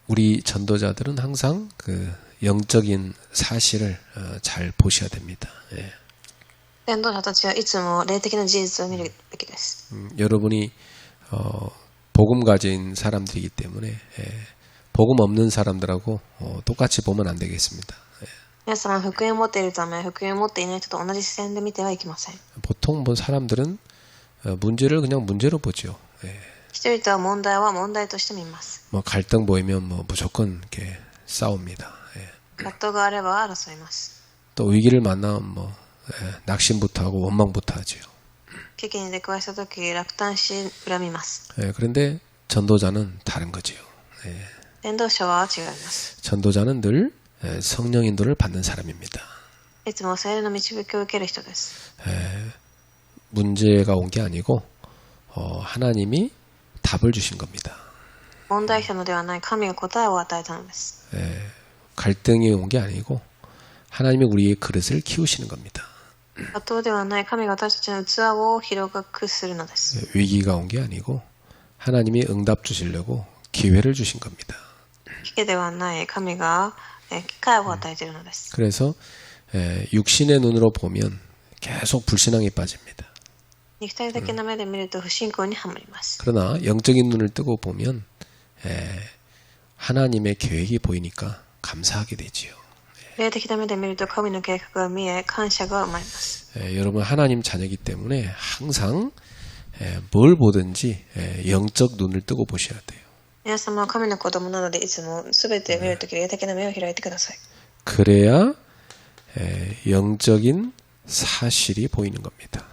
우리 전도자들은 항상 그 영적인 사실을 잘 보셔야 됩니다. 예. 伝道者たちはいつも霊的な事実を見るべきです。 여러분이 복음 가진 사람들이기 때문에 복음 없는 사람들하고 똑같이 보면 안 되겠습니다. 皆様は福音を持っているため、福音を持っていない人と同じ視線で見てはいけません。 보통 뭐 사람들은 문제를 그냥 문제로 보죠. 人々は問題として見ます。 뭐 갈등 보이면 뭐 무조건 이렇게 싸웁니다. 葛藤があれば争います。 또 위기를 만나면 뭐 낙심부터 하고 원망부터 하지요. 危機に出くわしたとき、落胆し恨みます。 그런데 전도자는 다른 거지요. 伝道者は違います。 전도자는 늘 성령 인도를 받는 사람입니다. いつも聖霊の導きを受ける人です。 문제가 온 게 아니고 하나님이 답을 주신 겁니다. 問題来たのではない、神が答えを与えたのです。 갈등이 온 게 아니고 하나님이 우리의 그릇을 키우시는 겁니다. 葛藤ではない、神が私たちの器を広くするのです。 위기가 온 게 아니고 하나님이 응답 주시려고 기회를 주신 겁니다. 危機ではない、神が機会を与えているのです。 그래서 육신의 눈으로 보면 계속 불신앙에 빠집니다. 肉体的な目で見ると不信仰にはまります。 그러나 영적인 눈을 뜨고 보면 하나님의 계획이 보이니까 감사하게 되지요. 霊的な目で見ると神の計画が見え、感謝が生まれます。 여러분 하나님 자녀이기 때문에 항상 뭘 보든지 영적 눈을 뜨고 보셔야 돼요. 皆様は神の子供なので、いつも全て見るとき霊的な目を開いてください。 그래야 영적인 사실이 보이는 겁니다.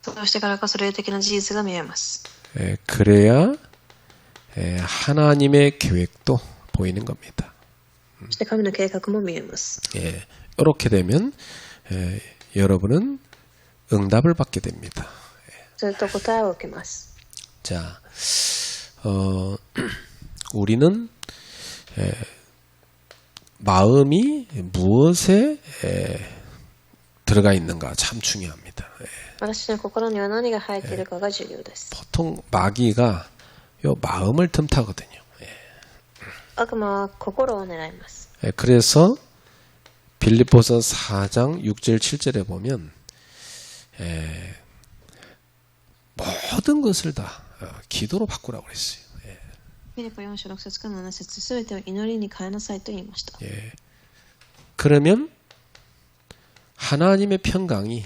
そうしてからこそ霊的な事実が見えます。 그래야 하나님의 계획도 보이는 겁니다. そして神の計画も見えます。 이렇게 되면 여러분은 응답을 받게 됩니다. すると答えを受けます。 자, 우리는 마음이 무엇에 들어가 있는가 참 중요합니다. 私の心には何が入っているかが重要です。 보통 마귀가 요 마음을 틈타거든요. 悪魔は心を狙います。 그래서 빌립보서 4장 6절 7절에 보면 모든 것을 다 기도로 바꾸라고 그랬어요. フィリポ4章6節から7節、すべてを祈りに変えなさいと言いました。 그러면 하나님의 평강이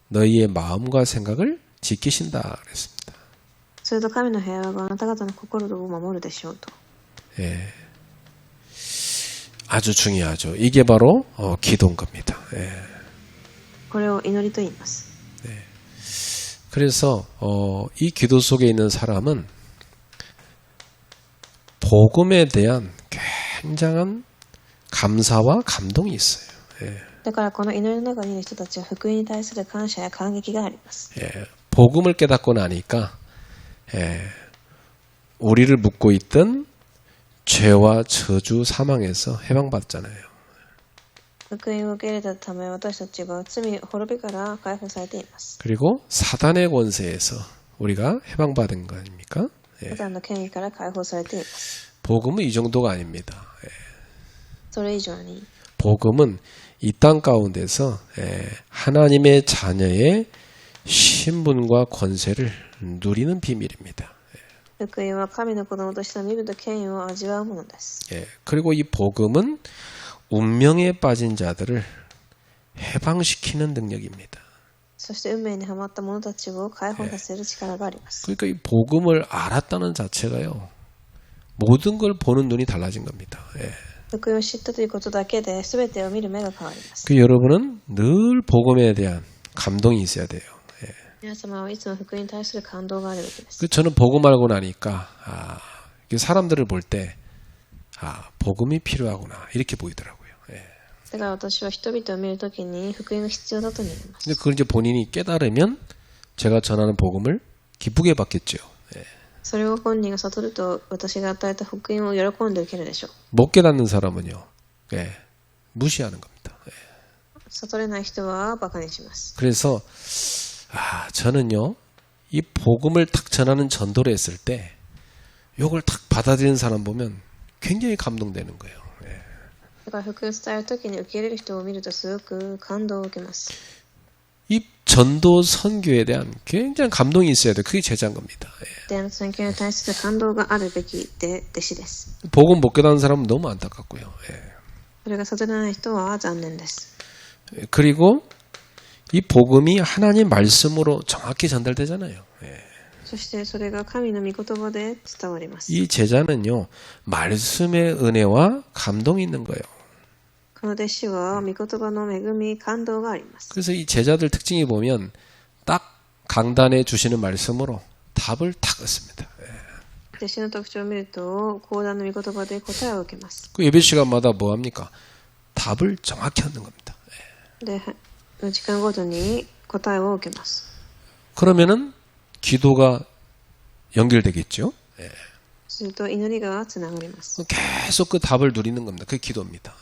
너희의 마음과 생각을 지키신다 그랬습니다. すると神の平和があなた方の心を守るでしょうと。 아주 중요하죠. 이게 바로 기도인 겁니다. これを祈りと言います。 그래서 이 기도 속에 있는 사람은 복음에 대한 굉장한 감사와 감동이 있어요. だからこの祈りの中にいる人たちは福音に対する感謝や感激があります。 복음을 깨닫고 나니까 우리를 묶고 있던 죄와 저주 사망에서 해방받잖아요. 福音を受け入れたため私たちは罪滅びから解放されています。 그리고 사단의 권세에서 우리가 해방받은 거 아닙니까? サタンの権威から解放されています。 복음은 이 정도가 아닙니다. それ以上に 복음은 이 땅 가운데서 하나님의 자녀의 신분과 권세를 누리는 비밀입니다. 福音は神の子供としての身分と権威を味わうものです。 그리고 이 복음은 운명에 빠진 자들을 해방시키는 능력입니다. そして運命にはまった者たちを解放させる力があります。 그러니까 이 복음을 알았다는 자체가요. 모든 걸 보는 눈이 달라진 겁니다. 福音を知ったということだけで全てを見る目が変わります。 그 여러분은 늘 복음에 대한 감동이 있어야 돼요. 皆様はいつも福音に対する感動があるべきです。 그 저는 복음 알고 나니까 사람들을 볼 때 복음이 필요하구나 이렇게 보이더라고요. だから私は人々を見るときに福音が必要だと見れます。 근데 그걸 이제 본인이 깨달으면 제가 전하는 복음을 기쁘게 받겠죠. それを本人が悟ると私が与えた福音を喜んで受けるでしょう。 못 깨닫는 사람은요. 무시하는 겁니다. 悟れない人はバカにします。 그래서 저는요. 이 복음을 탁 전하는 전도를 했을 때 요걸 탁 받아들이는 사람 보면 굉장히 감동되는 거예요. だから福音伝えるときに受け入れる人を見るとすごく感動を受けます。 이 전도 선교에 대한 굉장히 감동이 있어야 돼요. 그게 제자인 겁니다. で、宣教に対する感動があるべきで弟子です。 복음 못 깨닫는 사람은 너무 안타깝고요. それが悟らない人は残念です。 그리고 이 복음이 하나님 말씀으로 정확히 전달되잖아요. そしてそれが神の御言葉で伝わります。 이 제자는요, 말씀의 은혜와 감동이 있는 거예요. この弟子は御言葉の恵み、感動があります。 그래서 이 제자들 특징이 보면 딱 강단에 주시는 말씀으로 답을 탁 얻습니다. 弟子の特徴を見ると、講談の御言葉で答えを受けます。 그 예배 시간마다 뭐 합니까? 답을 정확히 얻는 겁니다. で、時間ごとに答えを受けます。 그러면은 기도가 연결되겠죠? すると祈りがつながります。 계속 그 답을 누리는 겁니다. 그게 기도입니다.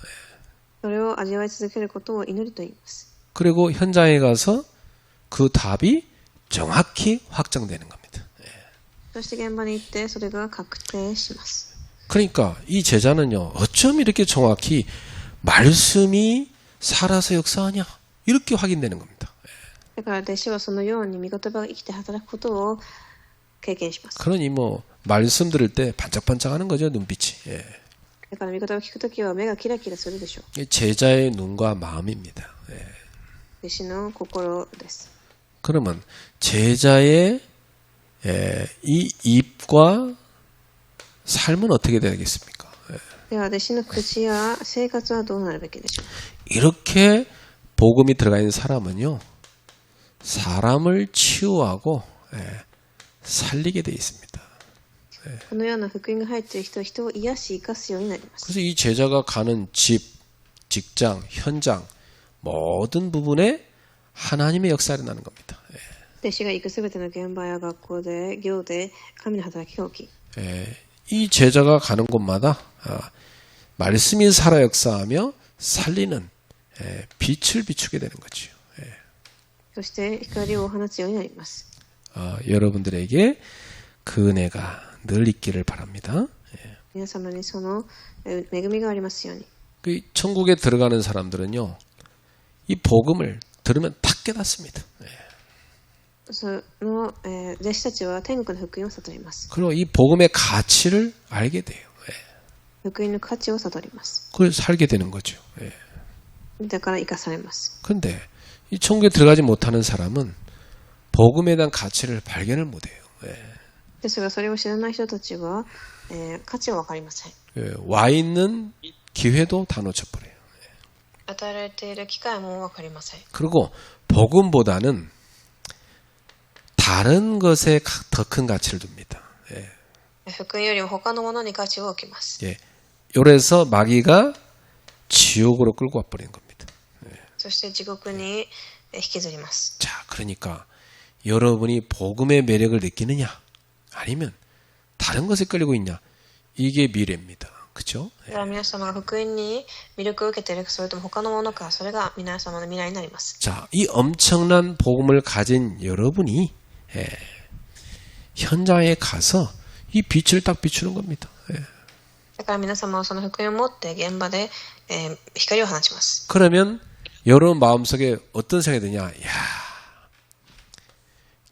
それを味わい続けることを祈りと言います。 그리고 현장에 가서 그 답이 정확히 확정되는 겁니다. そして現場に行ってそれが確定します。 그러니까 이 제자는요, 어쩜 이렇게 정확히 말씀이 살아서 역사하냐? 이렇게 확인되는 겁니다. だから弟子はそのように御言葉が生きて働くことを経験します。 그러니 뭐 말씀 들을 때 반짝반짝하는 거죠, 눈빛이. だから御言葉を聞くときは目がキラキラするでしょう。 제자의 눈과 마음입니다. 弟子の心です。 그러면 제자의 이 입과 삶은 어떻게 되겠습니까? では弟子の口や生活はどうなるべきでしょう。 이렇게 복음이 들어가 있는 사람은요, 사람을 치유하고 살리게 돼 있습니다. このような福音が入っている人は人を癒し生かすようになります。 그래서 이 제자가 가는 집, 직장, 현장 모든 부분에 하나님의 역사가 일어나는 겁니다. 弟子が行くすべての現場や学校で業で神の働きが起き、 이 제자가 가는 곳마다 말씀이 살아 역사하며 살리는 빛을 비추게 되는 거죠. そして光を放つようになります。 여러분들에게 그 은혜가 늘 있기를 바랍니다. 皆様にその恵みがありますように。 그 천국에 들어가는 사람들은요, 이 복음을 들으면 딱 깨닫습니다. その、弟子たちは天国の福音を悟ります。 그리고 이 복음의 가치를 알게 돼요. 福音の価値を悟ります。 그걸 살게 되는 거죠. だから生かされます。 그런데 이 천국에 들어가지 못하는 사람은 복음에 대한 가치를 발견을 못해요. ですがそれを知らない人たちは、価値は分かりません。 와 있는 기회도 다 놓쳐버려요. 与えられている機会も分かりません。 그리고 복음보다는 다른 것에 더 큰 가치를 둡니다. 福音よりも他のものに価値を置きます。 요래서 마귀가 지옥으로 끌고 와버리는 겁니다. そして地獄に引きずります。 자, 그러니까 여러분이 복음의 매력을 느끼느냐, 아니면 다른 것에 끌리고 있냐, 이게 미래입니다. 그렇죠? では皆様が福音に魅力を受けているか、それとも他のものか、それが皆様の未来になります。 자, 이 엄청난 복음을 가진 여러분이 현장에 가서 이 빛을 딱 비추는 겁니다. だから皆様はその福音を持って現場で、光を放ちます。 그러면 여러분 마음속에 어떤 생각이 드냐? 야,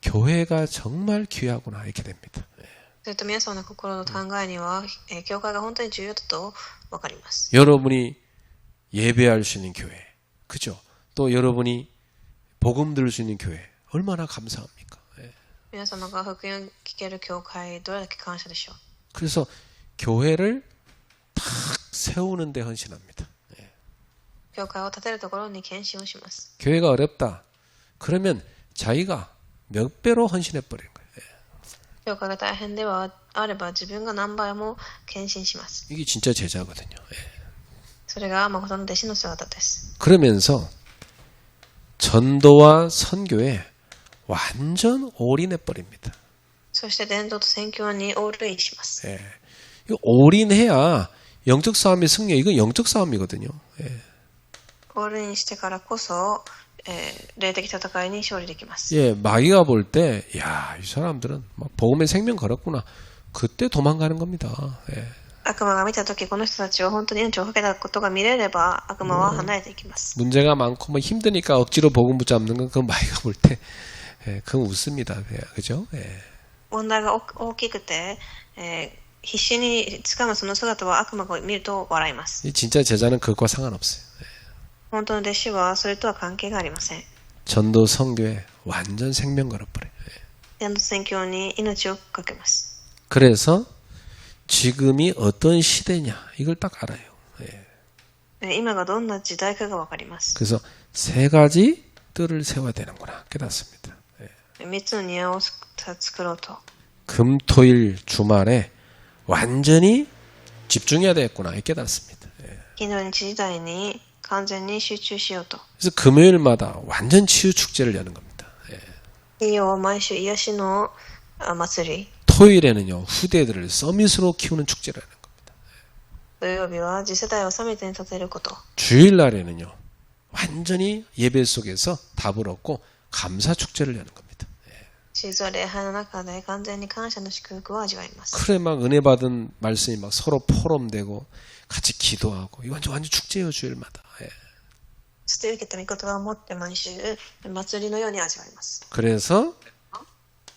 교회가 정말 귀하구나 이렇게 됩니다. それと皆様の心の考えには、教会が本当に重要だと分かります。 여러분이 예배할 수 있는 교회, 그죠? 또 여러분이 복음 들을 수 있는 교회, 얼마나 감사합니까? 皆様が福音を聞ける教会、どれだけ感謝でしょう。 그래서 교회를 탁 세우는 데 헌신합니다. 教会を建てるところに献身をします。 교회가 어렵다. 그러면 자기가 몇 배로 헌신해 버리는 거예요. 教会が大変ではあれば自分が何倍も献身します。 이게 진짜 제자거든요. それが誠の弟子の姿です。 그러면서 전도와 선교에 완전 올인해 버립니다. そして伝道と宣教にオールインします。 이거 올인해야 영적 싸움의 승리. 이건 영적 싸움이거든요. オールインしてからこそ、霊的戦いに勝利できます。 예, 마귀가 볼 때, 야, 이 사람들은 막 복음의 생명 걸었구나. 그때 도망가는 겁니다. 悪魔が見たとき、この人たちは本当に命をかけたことが見れれば、悪魔は離れていきます。 문제가 많고 뭐 힘드니까 억지로 복음 붙잡는 건 그건 마이가 볼 때 그건 웃습니다. 그죠? 問題が大きくて、必死に掴むその姿は悪魔が見ると笑います。 진짜 제자는 그것과 상관없어요. 本当の弟子はそれとは関係がありません。 전도 선교에 완전 생명 걸어버려요. 伝道宣教に命をかけます。 그래서 지금이 어떤 시대냐 이걸 딱 알아요. 今がどんな時代かがわかります。 그래서 세 가지 뜰을 세워야 되는구나 깨닫습니다. 3つの庭を作ろうと。 금토일 주말에 완전히 집중해야 되겠구나 깨닫습니다. 金土日時代に完全に集中しようと。 그래서 금요일마다 완전 치유 축제를 여는 겁니다. 金曜は毎週癒しの祭り。 토요일에는요 후대들을 서밋으로 키우는 축제를 하는 겁니다. 土曜日は次世代をサミットに立てること。 주일날에는요 완전히 예배 속에서 답을 얻고 감사 축제를 여는 겁니다. シーズン礼拝の中で完全に感謝の祝福を味わいます。 그래 막 은혜 받은 말씀이 막 서로 포럼되고 같이 기도하고 이거 완전 축제예요 주일마다. そして受けた御言葉を持って毎週祭りのように味わいます。 그래서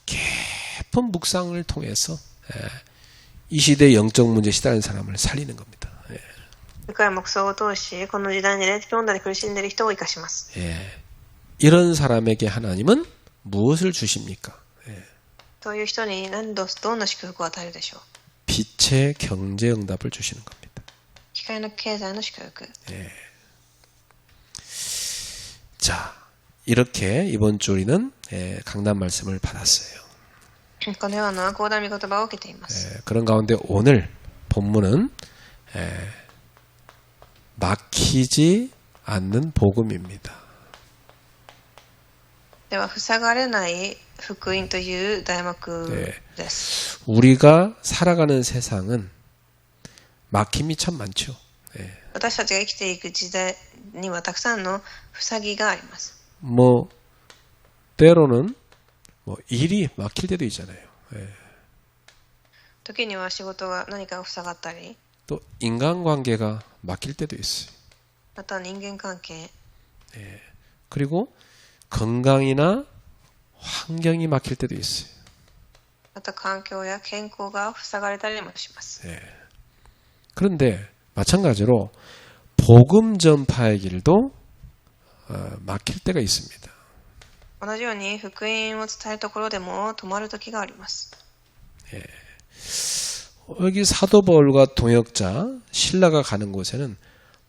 깊은 묵상을 통해서 이 시대의 영적 문제 시달리는 사람을 살리는 겁니다. 深い黙想を通し、この時代に霊的問題で苦しんでいる人を生かします。 이런 사람에게 하나님은 무엇을 주십니까? そういう人にどんな祝福を与えるでしょう。 빛의 경제 응답을 주시는 겁니다. 光の経済の祝福。 자, 이렇게 이번 주 우리는 강단 말씀을 받았어요. このような講談御言葉を受けています。 그런 가운데 오늘 본문은 막히지 않는 복음입니다. では、塞がれない福音という題目です。 우리가 살아가는 세상은 막힘이 참 많죠. 私たちが生きていく時代にはたくさんの塞ぎがあります。 뭐 때로는 뭐 일이 막힐 때도 있잖아요. 時には仕事が何かが塞がったり、 또 인간관계가 막힐 때도 있어요. また人間関係、 그리고 건강이나 환경이 막힐 때도 있어요. また環境や健康が塞がれたりもします。 그런데 마찬가지로 복음 전파의 길도 막힐 때가 있습니다. 同じように福音を伝えるところでも止まる時があります。 여기 사도 바울과 동역자 신라가 가는 곳에는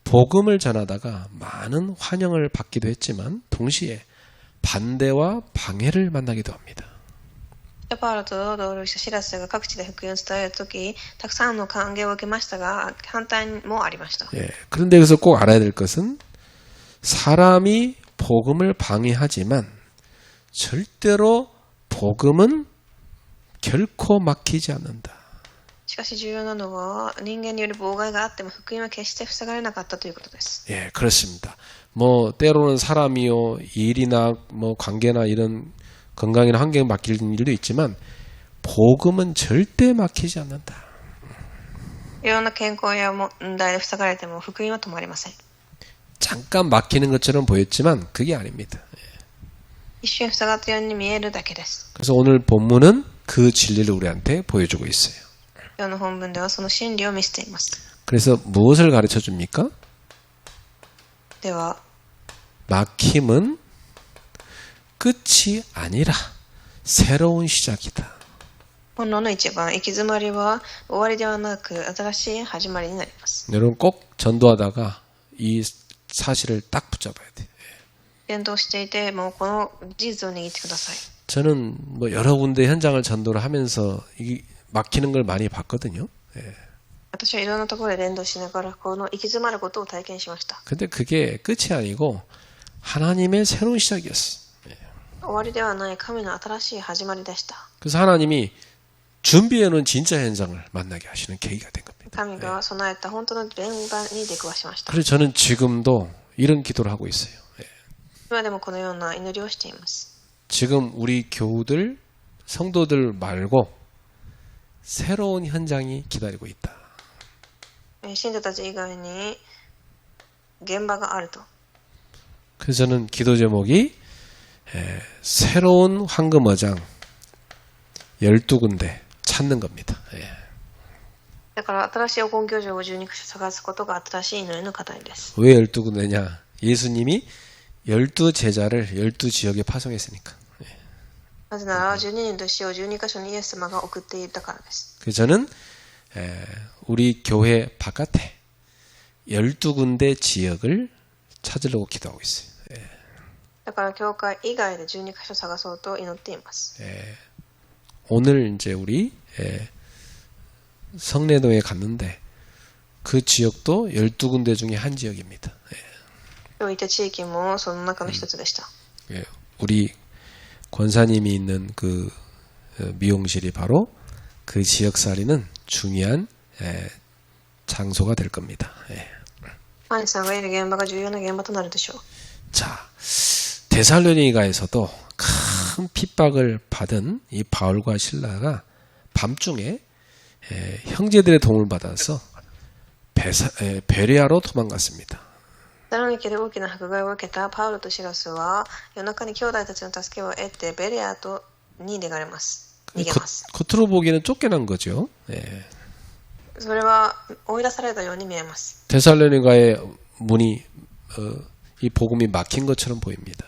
복음을 전하다가 많은 환영을 받기도 했지만 동시에 반대와 방해를 만나기도 합니다. パウロと同僚したシラスが各地で福音を伝えるとき、たくさんの歓迎を受けましたが、反対もありました。 그런데 여기서 꼭 알아야 될 것은 사람이 복음을 방해하지만 절대로 복음은 결코 막히지 않는다. しかし重要なのは人間による妨害があっても福音は決して塞がれなかったということです。 예, 그렇습니다. 뭐 때로는 사람이요, 일이나 뭐 관계나 이런 건강이나 환경에 막히는 일도 있지만 복음은 절대 막히지 않는다. いろんな健康や問題で塞がれても福音は止まりません。 잠깐 막히는 것처럼 보였지만 그게 아닙니다. 一瞬塞がったように見えるだけです。 그래서 오늘 본문은 그 진리를 우리한테 보여주고 있어요. 今日の本文ではその真理を見せています。 그래서 무엇을 가르쳐 줍니까? では 막힘은 끝이 아니라 새로운 시작이다. 本論の一番、行き詰まりは終わりではなく新しい始まりになります。 여러분 꼭 전도하다가 이 사실을 딱 붙잡아야 돼요. 伝道していてもうこの事実を握ってください。 저는 뭐 여러 군데 현장을 전도를 하면서 이 막히는 걸 많이 봤거든요. 私はいろんなところで伝道しながらこの行き詰まることを体験しました。 근데 그게 끝이 아니고 하나님의 새로운 시작이었어. 終わりではない神の新しい始まりでした。 그래서 하나님이 준비해놓은 진짜 현장을 만나게 하시는 계기가 된 겁니다. 神が備えた本当の現場に出くわしました。 그래서 저는 지금도 이런 기도를 하고 있어요. 今でもこのような祈りをしています。 지금 우리 교우들, 성도들 말고 새로운 현장이 기다리고 있다. 信者たち以外に現場があると。 그래서 저는 기도 제목이 새로운 황금어장 12군데 찾는 겁니다. 예. だから新しい黄金漁場を12カ所探すことが新しい祈りの課題です。 왜 12군데냐? 예수님이 12제자를 12지역에 파송했으니까. なぜなら12人と死を12カ所にイエス様が送っていたからです。 그래서 저는 우리 교회 바깥에 12군데 지역을 찾으려고 기도하고 있어요. だから教会以外で12カ所探そうと祈っています。 오늘 이제 우리 성내도에 갔는데 그 지역도 12군데 중에 한 지역입니다. 今日いた地域もその中の一つでした。 우리 권사님이 있는 그 미용실이 바로 그 지역살이는 중요한 장소가 될 겁니다. アニさんがいる現場が重要な現場となるでしょう。 자, 데살로니가에서도 큰 핍박을 받은 이 바울과 실라가 밤중에 형제들의 도움을 받아서 베레아로 도망갔습니다. サロニケで大きな迫害を受けたパウロとシラスは夜中に兄弟たちの助けを得てベレアに逃げます。 겉으로 보기에는 쫓겨난 거죠. それは追い出されたように見えます。 데살로니가의 문이 이 복음이 막힌 것처럼 보입니다.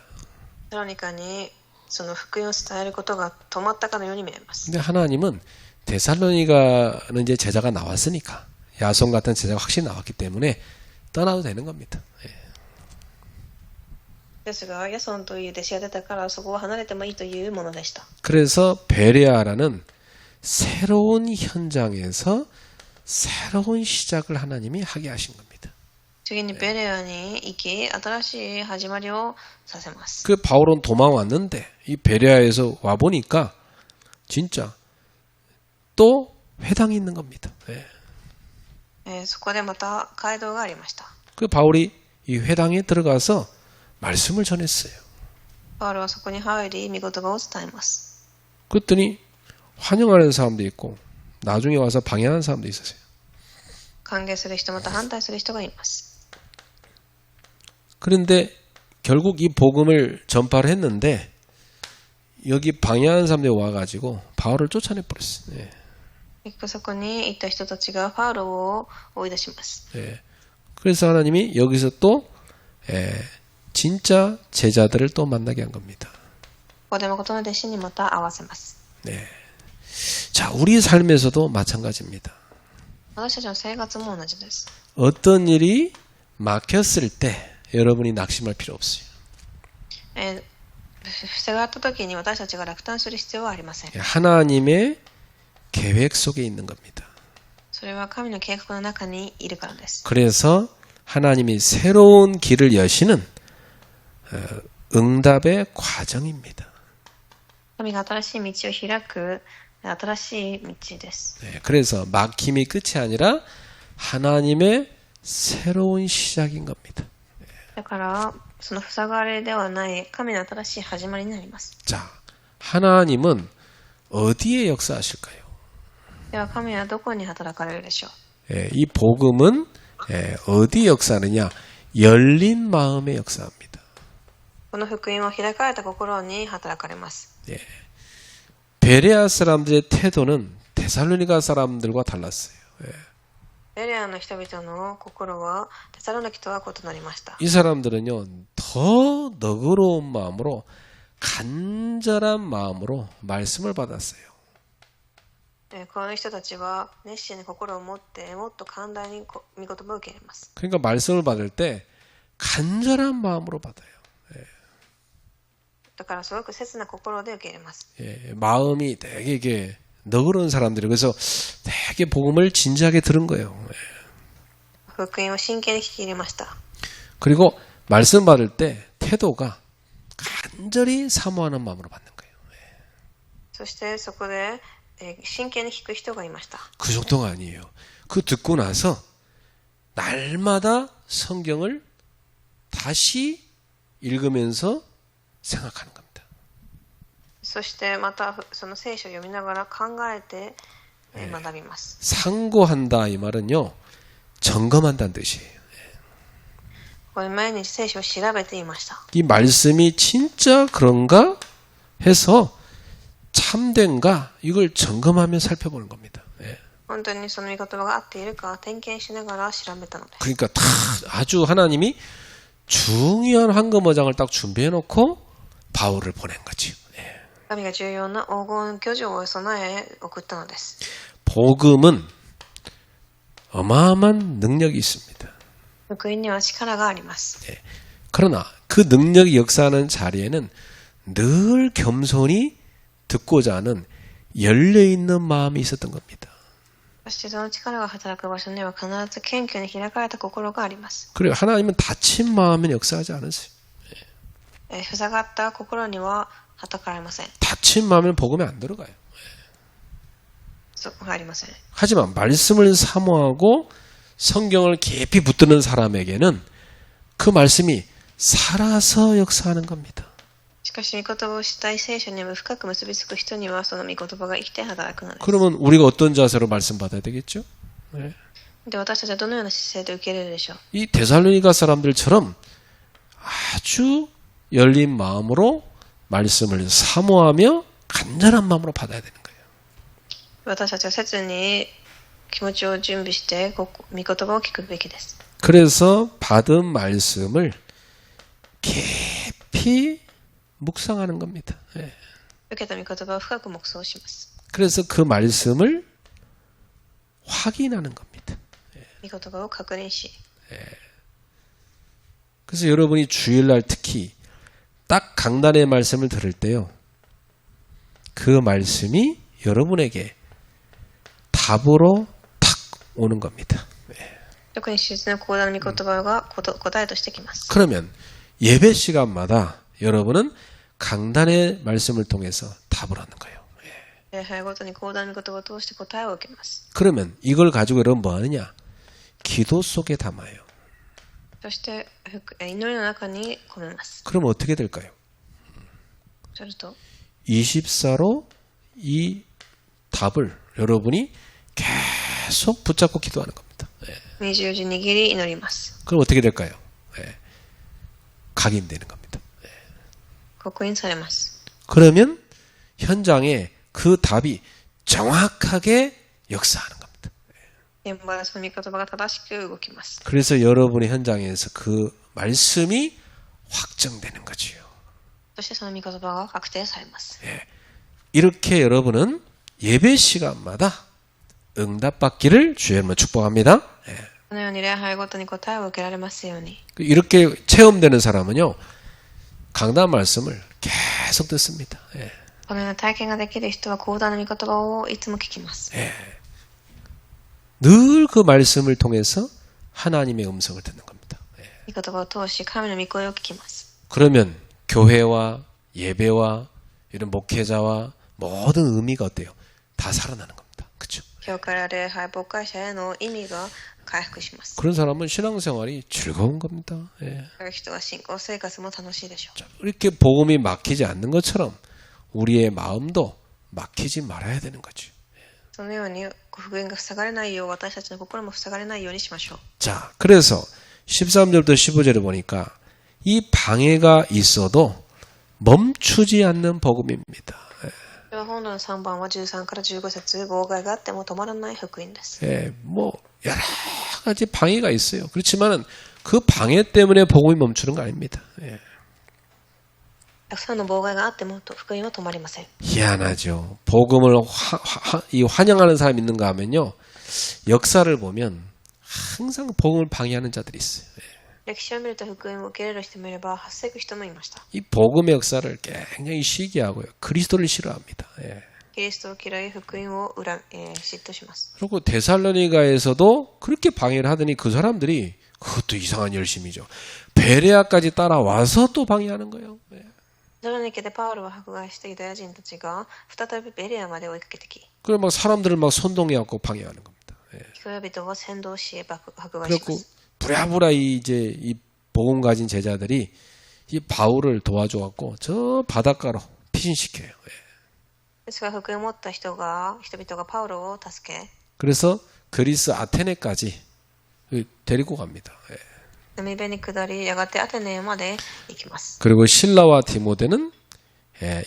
サロニカにその福音を伝えることが止まったかのように見えます。 근데 하나님은 데살로니가는 이제 제자가 나왔으니까 야손 같은 제자가 확실히 나왔기 때문에 떠나도 되는 겁니다. ですが、ヤソンという弟子が出たからそこを離れてもいいというものでした。 그래서 베레아라는 새로운 현장에서 새로운 시작을 하나님이 하게 하신 겁니다. 次にベレアに行き、新しい始まりをさせます。 그 바울은 도망왔는데 이 베레아에서 와 보니까 진짜 또 회당이 있는 겁니다. そこでまた街道がありました。 그 바울이 이 회당에 들어가서 말씀을 전했어요. パウロはそこに入り、御言葉を伝えます。 그랬더니 환영하는 사람도 있고 나중에 와서 방해하는 사람도 있었어요. 歓迎する人また反対する人がいます。 그런데 결국 이 복음을 전파를 했는데 여기 방해하는 사람들이 와가지고 바울을 쫓아내 버렸어요. 結局そこに行った人たちがパウロを追い出します。 그래서 하나님이 여기서 또 진짜 제자들을 또 만나게 한 겁니다. ここで誠の弟子にまた会わせます。 자, 우리 삶에서도 마찬가지입니다. 私たちの生活も同じです。 어떤 일이 막혔을 때 여러분이 낙심할 필요 없어요. 防がった時に私たちが落胆する必要はありません。 하나님의 계획 속에 있는 겁니다. それは神の計画の中にいるからです。 그래서 하나님이 새로운 길을 여시는 응답의 과정입니다. 神が新しい道を開く新しい道です。 그래서 막힘이 끝이 아니라 하나님의 새로운 시작인 겁니다. だからその塞がれではない神の新しい始まりになります。 자, 하나님은 어디에 역사하실까요? では神はどこに働かれるでしょう。 이 복음은 어디 역사하느냐? 열린 마음에 역사합니다. この福音は開かれた心に働かれます。 베레아 사람들의 태도는 데살로니가 사람들과 달랐어요. ベレアの人々の心はテサロニケとは異なりました。 이 사람들은요, 더 너그러운 마음으로 간절한 마음으로 말씀을 받았어요. この人たちは熱心に心を持ってもっと寛大に御言葉を受け入れます。 그러니까 말씀을 받을 때 간절한 마음으로 받아요. だからすごく切な心で受け入れます。 마음이 되게 이게 너그러운 사람들이 그래서 되게 복음을 진지하게 들은 거예요. 福音を真剣に聞き入れました。 그리고 말씀 받을 때 태도가 간절히 사모하는 마음으로 받는 거예요. そしてそこで真剣に聞く人がいました。 그 정도가 아니에요. 그 듣고 나서 날마다 성경을 다시 읽으면서 생각하는 겁니다. そしてまたその聖書を読みながら考えて学びます。 상고한다 이 말은요. 점검한다는 뜻이에요. これ毎日聖書を調べていました。 이 말씀이 진짜 그런가 해서 참된가 이걸 점검하며 살펴보는 겁니다. 예. 本当にその御言葉が合っているか点検しながら調べたのです。 그러니까 다 아주 하나님이 중요한 황금어장을 딱 준비해 놓고 바울을 보낸 거지요. 예. 神が重要な黄金巨像を備え送ったのです。 복음은 어마어마한 능력이 있습니다. 福音には力があります。 그러나 그 능력이 역사하는 자리에는 늘 겸손히 듣고자 하는 열려있는 마음이 있었던 겁니다. そしてその力が働く場所には必ず謙虚に開かれた心があります。 그래요. 하나님은 다친 마음은 역사하지 않으세요. 塞がった心には働かれません。 다친 마음은 복음에 안 들어가요. そこがありません。 하지만 말씀을 사모하고 성경을 깊이 붙드는 사람에게는 그 말씀이 살아서 역사하는 겁니다. しかし御言葉をしたい聖書にも深く結びつく人にはその御言葉が生きて働くのです。 그러면 우리가 어떤 자세로 말씀 받아야 되겠죠? 네. で、私たちはどのような姿勢で受け入れるでしょう。 이 데살로니가 사람들처럼 아주 열린 마음으로 말씀을 사모하며 간절한 마음으로 받아야 되는 거예요. 私たちは切に気持ちを準備して御言葉を聞くべきです。 그래서 받은 말씀을 깊이 묵상하는 겁니다. 예. 受けた御言葉を深く黙想します。 그래서 그 말씀을 확인하는 겁니다. 御言葉を確認し、 그래서 여러분이 주일날 특히 딱 강단의 말씀을 들을 때요. 그 말씀이 여러분에게 답으로 탁 오는 겁니다. 特に手術の講談の御言葉が答えとしてきます。 그러면 예배 시간마다 여러분은 강단의 말씀을 통해서 답을 얻는 거예요. 礼拝ごとに講談の御言葉を通して答えを受けます。 그러면 이걸 가지고 여러분 뭐 하느냐? 기도 속에 담아요. そして祈りの中に込めます。 그럼 어떻게 될까요? すると 24로 이 답을 여러분이 계속 붙잡고 기도하는 겁니다. 20時握り祈ります。 그럼 어떻게 될까요? 각인되는 겁니다. 刻印されます。 그러면 현장에 그 답이 정확하게 역사하는 겁니다. 現場でその御言葉が正しく動きます。 그래서 여러분의 현장에서 그 말씀이 확정되는 거지요. そしてその御言葉が確定されます。 이렇게 여러분은 예배 시간마다 응답받기를 주의 이름으로 축복합니다. このように礼拝ごとに答えを受けられますように。 이렇게 체험되는 사람은요, 강단 말씀을 계속 듣습니다. このような体験ができる人は講談の御言葉をいつも聞きます。 늘 그 말씀을 통해서 하나님의 음성을 듣는 겁니다. 御言葉を通し神の御声を聞きます。 그러면 교회와 예배와 이런 목회자와 모든 의미가 어때요? 다 살아나는 겁니다. 그렇죠? 教会や礼拝、牧会者への意味が回復します。 그런 사람은 신앙생활이 즐거운 겁니다. そういう人は信仰生活も楽しいでしょう。 자, 이렇게 복음이 막히지 않는 것처럼 우리의 마음도 막히지 말아야 되는 거죠. そのように福音が塞がれないよう私たちの心も塞がれないようにしましょう。 자, 그래서 13절부터 15절을 보니까 이 방해가 있어도 멈추지 않는 복음입니다. 本論3番は13から15節、妨害があっても止まらない福音です。 뭐 여러 가지 방해가 있어요. 그렇지만은 그 방해 때문에 복음이 멈추는 거 아닙니다. たくさんの妨害があっても福音は止まりません。 희한하죠. 복음을 환영하는 사람이 있는가 하면요. 역사를 보면 항상 복음을 방해하는 자들이 있어요. 歴史を見ると福音を受け入れる人もいれば、防ぐ人もいました。 이 복음의 역사를 굉장히 시기하고요. 그리스도를 싫어합니다. キリストを嫌い、福音を嫉妬します。 그리고 데살로니가에서도 그렇게 방해를 하더니 그 사람들이 그것도 이상한 열심이죠. 베레아까지 따라와서 또 방해하는 거예요. テロニケでパウロを迫害したユダヤ人たちが再びベレアまで追いかけてき、 그래 막 사람들을 막 선동해갖고 방해하는 겁니다. 人々を先導し迫害しま 그래갖고 す。 부랴부랴 이제 이 복음 가진 제자들이 이 바울을 도와줘갖고 저 바닷가로 피신시켜요. ですから福音を持った人々がパウロを助け、 그래서 그리스 아테네까지 데리고 갑니다. 예. 海辺に下り、やがてアテネまで行きます。 그리고 실라와 디모데는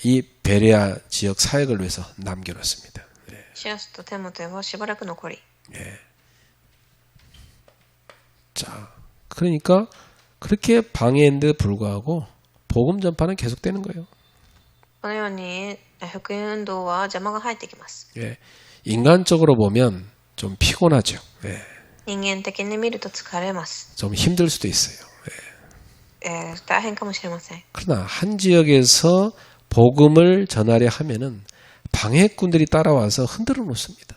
이 베레아 지역 사역을 위해서 남겨놓습니다. シラスとテモテはしばらく残り、 자, 그러니까 그렇게 방해했는데 불구하고 복음 전파는 계속되는 거예요. このように福音運動は邪魔が入ってきます。 예. 인간적으로 보면 좀 피곤하죠. 예. 人間的に見ると疲れます。 좀 힘들 수도 있어요. 大変かもしれません。 그러나 한 지역에서 복음을 전하려 하면은 방해꾼들이 따라와서 흔들어 놓습니다.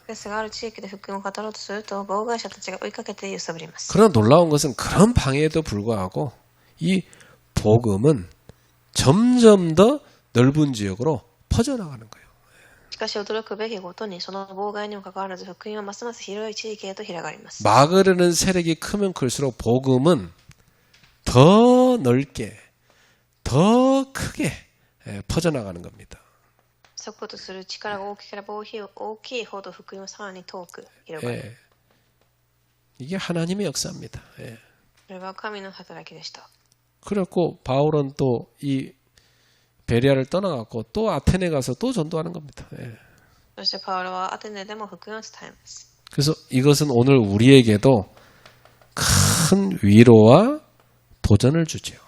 ですが、ある地域で福音を語ろうとすると、妨害者たちが追いかけて揺さぶります。 그러나 놀라운 것은 그런 방해에도 불구하고 이 복음은 점점 더 넓은 지역으로 퍼져나가는 거예요. しかし驚くべきことに、その妨害にもかかわらず福音はますます広い地域へと広がります。 막으려는 세력이 크면 클수록 복음은 더 넓게, 더 크게 퍼져나가는 겁니다. そことする力が大きければ大きいほど福音はさらに遠く広がる。 예. 이게 하나님의 역사입니다. 예. それは神の働きでした。 그래갖고 바울은 또 이 베리아를 떠나갖고 또 아테네 가서 또 전도하는 겁니다. 예. そしてパウロはアテネでも福音を伝えます。 그래서 이것은 오늘 우리에게도 큰 위로와 도전을 주죠.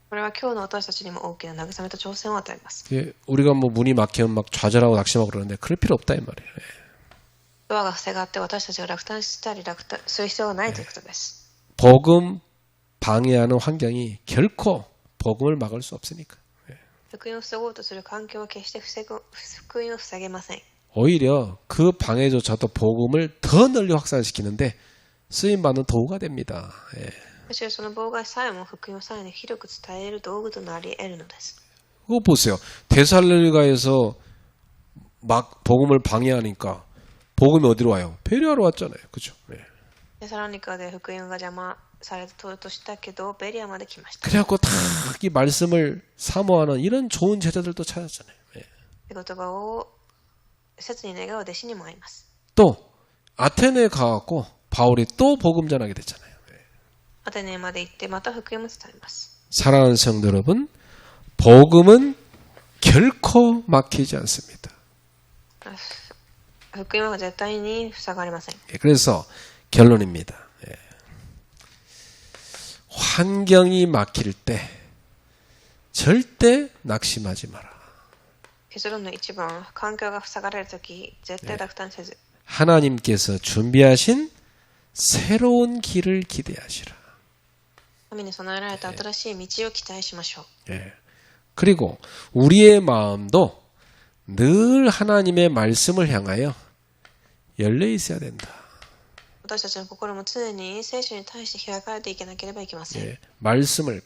これは今日の私たちにも大きな慰めと挑戦を与えます。 예, 우리가 뭐 문이 막히면 막 좌절하고 낙심하고 그러는데 그럴 필요 없다 이 말이에요. 예. ドアが塞がって私たちが落胆したりする必要がないということです。 복음 방해하는 환경이 결코 복음을 막을 수 없으니까. 福音を防ごうとする環境は決して福音を防げません。 오히려 그 방해조차도 복음을 더 널리 확산시키는데 쓰임받는 도구가 됩니다. 예. むしろその妨害さえも福音をさらに広く伝える道具となり得るのです。 그거 보세요. 데살로니가에서 막 복음을 방해하니까 복음이 어디로 와요? 베레아로 왔잖아요. 그죠? 예. テサロニカで福音が邪魔されたとしたけどベリアまで来ました。 그래갖고 다 이 말씀을 사모하는 이런 좋은 제자들도 찾았잖아요. 예. 言葉を切に願う弟子にも会います。 또 아테네에 가갖고 바울이 또 복음 전하게 됐잖아요. アテネまで行ってまた福音も伝えます。 사랑하는 성도 여러분, 복음은 결코 막히지 않습니다. 福音は絶対に塞がりません。 그래서 결론입니다. 환경이 막힐 때 절대 낙심하지 마라. 結論の一番、環境が塞がれるとき、絶対落胆せず、 하나님께서 준비하신 새로운 길을 기대하시라. 神に備えられた新しい道を期待しましょう。 예. 그리고 우리의 마음도 늘 하나님의 말씀을 향하여 열려 있어야 된다. 私たちの心も常に聖書に対して開かれていけなければいけません。 예. 말씀을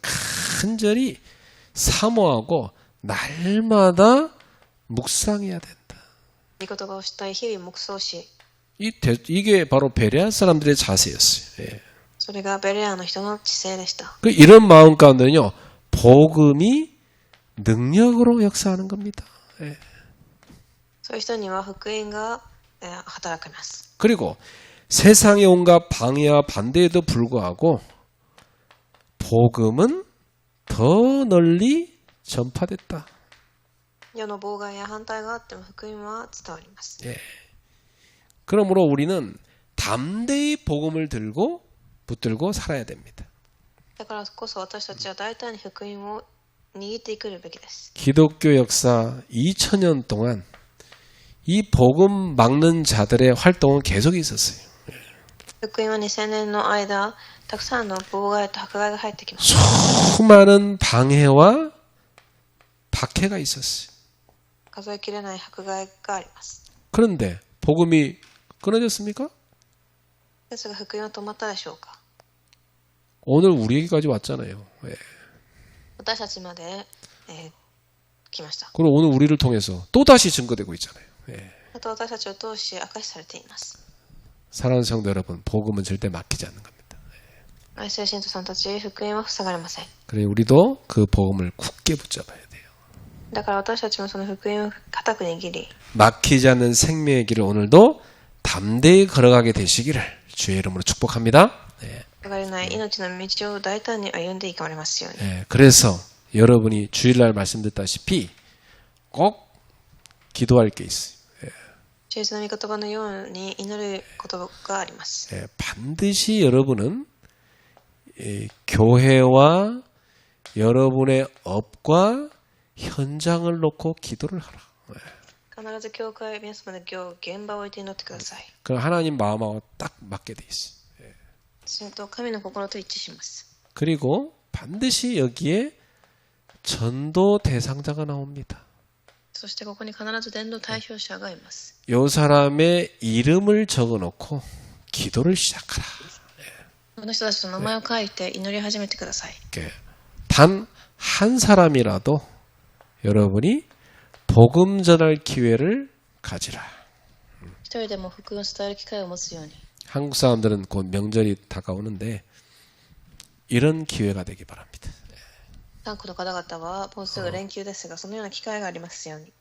간절히 사모하고 날마다 묵상해야 된다. 御言葉をしたい日々黙想し、 이게 바로 베레아 사람들의 자세였어요. 예. それがベレアの人の知性でした。 이런 마음 가운데는요, 복음이 능력으로 역사하는 겁니다. 예. そういう人には福音が働きます。 그리고 세상의 온갖 방해와 반대에도 불구하고 복음은 더 널리 전파됐다. 世の妨害や反対があっても福音は伝わります。 예. 그러므로 우리는 담대히 복음을 들고 붙들고 살아야 됩니다. だからこそ私たちは大胆に福音を握っていくべきです。 기독교 역사 2000년 동안 이 복음 막는 자들의 활동은 계속 있었어요. 福音は2000年の間、たくさんの妨害と迫害が入ってきました。 수많은 방해와 박해가 있었어요. 数えきれない迫害があります。 그런데 복음이 끊어졌습니까? ですが福音は止まったでしょうか。 오늘 우리에게까지 왔잖아요. 예. 私たちまで、来ました。 그리고 오늘 우리를 통해서 또다시 증거되고 있잖아요. 예. あと私たちを通し明かしされています。 사랑하는 성도 여러분, 복음은 절대 막히지 않는 겁니다. 愛する信徒さんたち、福音は塞がれません。 그래 우리도 그 복음을 굳게 붙잡아야 돼요. だから私たちもその福音を固く握り、 막히지 않는 생명의 길을 오늘도 담대히 걸어가게 되시기를 주의 이름으로 축복합니다. 네. 汚れない命の道を大胆に歩んでいかれますように。 네, 그래서 여러분이 주일날 말씀드렸다시피 꼭 기도할 게 있어요. 主日の御言葉のように祈ることがあります。 네, 반드시 여러분은 교회와 여러분의 업과 현장을 놓고 기도를 하라. 必ず教会、皆様の現場を置いて祈ってください。 그 하나님 마음하고 딱 맞게 돼 있어요. すると神の心と一致します。 그리고 반드시 여기에 전도 대상자가 나옵니다. そしてここに必ず伝道代表者がいます。 요 사람의 이름을 적어놓고 기도를 시작하라. この人たちの名前を書いて祈り始めてください。 단 한 사람이라도 여러분이 복음 전할 기회를 가지라. 一人でも福音を伝える機会を持つように。 한국 사람들은 곧 명절이 다가오는데 이런 기회가 되기 바랍니다. 韓国の方々はもうすぐ連休ですが、そのような機会がありますように。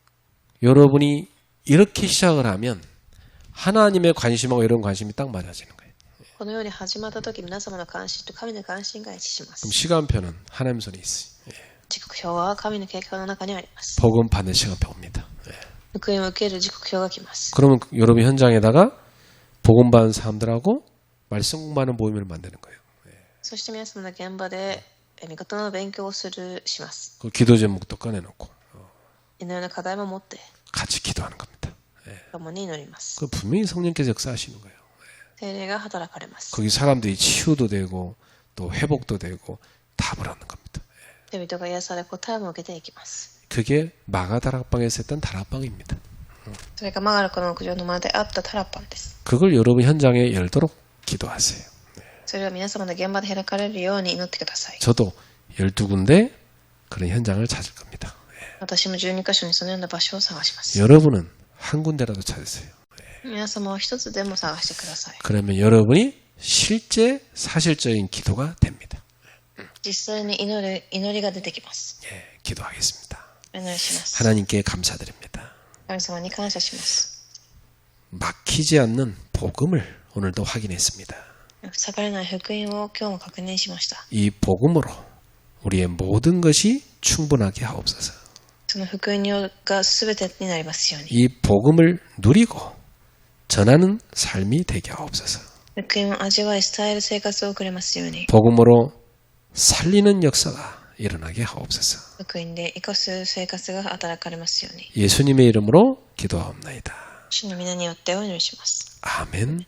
여러분이 이렇게 시작을 하면 하나님의 관심하고 이런 관심이 딱 맞아지는 거예요. このように始まった時、皆様の関心と神の関心が一致します。 그럼 시간표는 하나님 손에 있어요. 時刻表は神の計画の中にあります。 복음 받는 시간표 옵니다. 福音を受ける時刻表が来ます。 그러면 여러분 현장에다가 복음 받는 사람들하고 말씀 공부하는 모임을 만드는 거예요. そして皆様の現場で御言の勉強をします。 그 기도 제목도 꺼내놓고 祈りの課題も持って 같이 기도하는 겁니다. 共に祈ります。 그 분명히 성령께서 역사하시는 거예요. 聖霊が働かれます。 거기 사람들이 치유도 되고 또 회복도 되고 답을 하는 겁니다. 人々が癒され答えも受けていきます。 그게 마가다락방에서 했던 다락방입니다. それがマガルコの屋上の間であったタラッパンです。 그걸 여러분 현장에 열도록 기도하세요. それを皆様の現場で開かれるように祈ってください。 저도 12군데 그런 현장을 찾을 겁니다. 私も12カ所にそのような場所を探します。 여러분은 한 군데라도 찾으세요. 皆様は一つでも探してください。 그러면 여러분이 실제 사실적인 기도가 됩니다. 実際に祈りが出てきます。 예, 기도하겠습니다. お願いします。 하나님께 감사드립니다. 神様に感謝します。 막히지 않는 복음을 오늘도 확인했습니다. 塞がれない福音を今日も確認しました。 이 복음으로 우리의 모든 것이 충분하게 하옵소서. その福音が全てになりますように。 이 복음을 누리고 전하는 삶이 되게 하옵소서. 福音を味わい伝える生活を送れますように。 복음으로 살리는 역사가 일어나게 하옵소서. 福音で生かす生活が働かれますように。 예수님의 이름으로 기도하옵나이다. 主の皆によってお祈りします。 아멘.